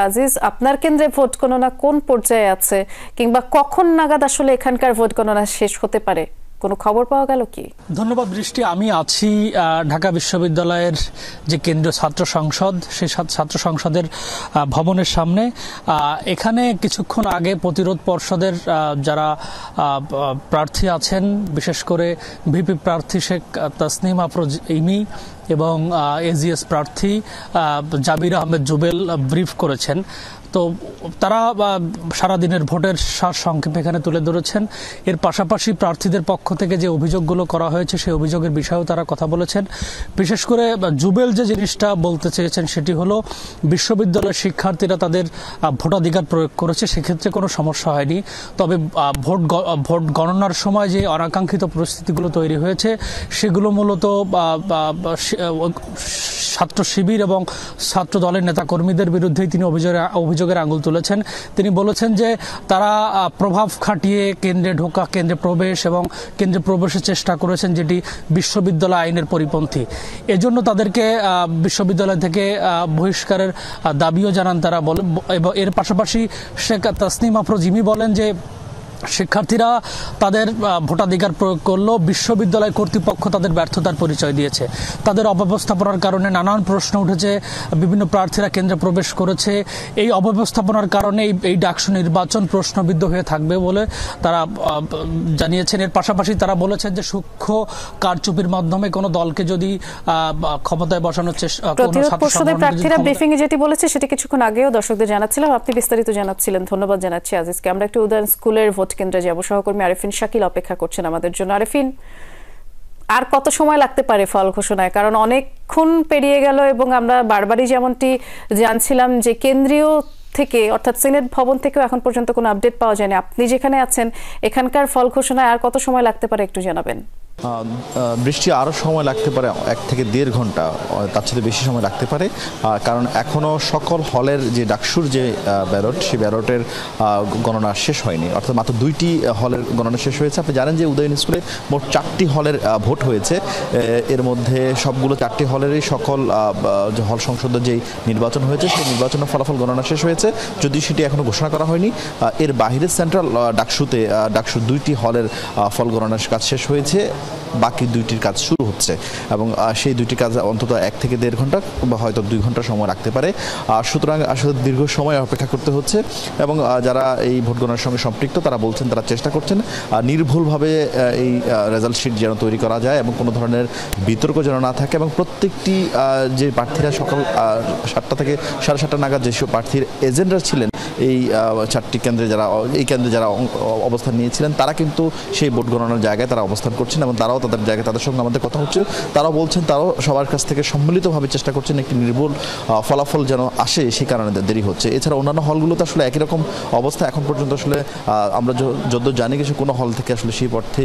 আজিজ, আপনার কেন্দ্রে ভোট গণনা কোন পর্যায়ে আছে, কিংবা কখন নাগাদ আসলে এখানকার ভোট গণনা শেষ হতে পারে, কোনো খবর পাওয়া গেল কি? ধন্যবাদ বৃষ্টি। আমি আছি ঢাকা বিশ্ববিদ্যালয়ের যে কেন্দ্রীয় ছাত্র সংসদ, সেই ছাত্র সংসদের ভবনের সামনে। এখানে কিছুক্ষণ আগে প্রতিরোধ পর্ষদের যারা প্রার্থী আছেন, বিশেষ করে ভিপি প্রার্থী শেখ তাসনিম আফরোজ ইমি এবং এজিএস প্রার্থী জাবির আহমেদ জুবেল ব্রিফ করেছেন। তো তারা সারাদিনের ভোটের সারসংক্ষেপ এখানে তুলে ধরেছেন। এর পাশাপাশি প্রার্থীদের পক্ষ থেকে যে অভিযোগগুলো করা হয়েছে সেই অভিযোগের বিষয়েও তারা কথা বলেছেন। বিশেষ করে জুবেল যে জিনিসটা বলতে চেয়েছেন সেটি হলো, বিশ্ববিদ্যালয়ের শিক্ষার্থীরা তাদের ভোটাধিকার প্রয়োগ করেছে, সেক্ষেত্রে কোনো সমস্যা হয়নি। তবে ভোট গণনার সময় যে অনাকাঙ্ক্ষিত পরিস্থিতিগুলো তৈরি হয়েছে সেগুলো মূলত ছাত্র শিবির এবং ছাত্র দলের নেতাকর্মীদের বিরুদ্ধেই তিনি অভিযোগের আঙুল তুলেছেন। তিনি বলেছেন যে তারা প্রভাব খাটিয়ে কেন্দ্রে ঢোকা, কেন্দ্রে প্রবেশ এবং কেন্দ্রে প্রবেশের চেষ্টা করেছেন, যেটি বিশ্ববিদ্যালয় আইনের পরিপন্থী। এজন্য তাদেরকে বিশ্ববিদ্যালয় থেকে বহিষ্কারের দাবিও জানান তারা। এবং এর পাশাপাশি শেখ তাসনিম আফরোজ ইমি বলেন যে শিক্ষার্থীরা তাদের ভোটাধিকার প্রয়োগ করলেও বিশ্ববিদ্যালয় কর্তৃপক্ষ তাদের ব্যর্থতার পরিচয় দিয়েছে। তাদের অব্যবস্থাপনার কারণে নানান প্রশ্ন উঠেছে, বিভিন্ন প্রার্থীরা কেন্দ্রে প্রবেশ করেছে। এই অব্যবস্থাপনার কারণে এই ডাকসু নির্বাচন প্রশ্নবিদ্ধ হয়ে থাকবে বলে তারা জানিয়েছেন। এর পাশাপাশি তারা বলেছেন যে সূক্ষ্ম কারচুপির মাধ্যমে কোনো দলকে যদি ক্ষমতায় বসানোর চেষ্টা, প্রার্থীরা ব্রিফিং এ যেটি বলেছে সেটি কিছুক্ষণ আগেও দর্শকদের জানাচ্ছিলাম, আপনি বিস্তারিত জানাচ্ছিলেন। ধন্যবাদ জানাচ্ছি আজিজকে। আমরা একটু উদয়ন স্কুলের ভোট কেন্দ্রে যাব। সহকর্মী আরেফিন শাকিল অপেক্ষা করছেন আমাদের জন্য। আরেফিন, আর কত সময় লাগতে পারে ফল ঘোষণায়? কারণ অনেকক্ষণ পেরিয়ে গেল এবং আমরা বারবারই যেমনটি জানছিলাম যে কেন্দ্রীয় থেকে অর্থাৎ সিনেট ভবন থেকেও এখন পর্যন্ত কোনো আপডেট পাওয়া যায়নি। আপনি যেখানে আছেন এখানকার ফল ঘোষণায় আর কত সময় লাগতে পারে একটু জানাবেন। বৃষ্টি আরও সময় লাগতে পারে, 1 থেকে 1.5 ঘন্টা, তার চেয়ে বেশি সময় লাগতে পারে। কারণ এখনও সকল হলের যে ডাকসুর যে ব্যালট, সেই ব্যালটের গণনা শেষ হয়নি। অর্থাৎ মাত্র 2টি হলের গণনা শেষ হয়েছে। আপনি জানেন যে উদয়ন স্কুলে মোট 4টি হলের ভোট হয়েছে। এর মধ্যে সবগুলো 4টি হলেরই সকল হল সংসদের যেই নির্বাচন হয়েছে সেই নির্বাচনের ফলাফল গণনা শেষ হয়েছে, যদিও সেটি এখনও ঘোষণা করা হয়নি। এর বাইরে সেন্ট্রাল ডাকসুর 2টি হলের ফল গণনার কাজ শেষ হয়েছে, বাকি 2টির কাজ শুরু হচ্ছে এবং সেই 2টি কাজ অন্তত 1 থেকে 1.5 ঘন্টা বা হয়তো 2 ঘন্টা সময় রাখতে পারে। সুতরাং আসলে দীর্ঘ সময় অপেক্ষা করতে হচ্ছে এবং যারা এই ভোট গণনার সঙ্গে সম্পৃক্ত তারা বলছেন, তারা চেষ্টা করছেন নির্ভুলভাবে এই রেজাল্ট শিট যেন তৈরি করা যায় এবং কোনো ধরনের বিতর্ক যেন না থাকে এবং প্রত্যেকটি যে প্রার্থীরা সকাল 7টা থেকে 7:30 নাগাদ যেসব প্রার্থীর এজেন্টরা ছিলেন এই 4টি কেন্দ্রে, এই কেন্দ্রে যারা অবস্থান নিয়েছিলেন তারা কিন্তু সেই ভোট গণনার জায়গায় তারা অবস্থান করছেন এবং তারাও তাদের জায়গায়, তাদের সঙ্গে আমাদের কথা হচ্ছে, তারাও বলছেন তারাও সবার কাছ থেকে সম্মিলিতভাবে চেষ্টা করছেন একটি নির্ভুল ফলাফল যেন আসে, সেই কারণে দেরি হচ্ছে। এছাড়া অন্যান্য হলগুলোতে আসলে একই রকম অবস্থা এখন পর্যন্ত। আসলে আমরা যত জানি কিছু কোনো হল থেকে আসলে সেই পথে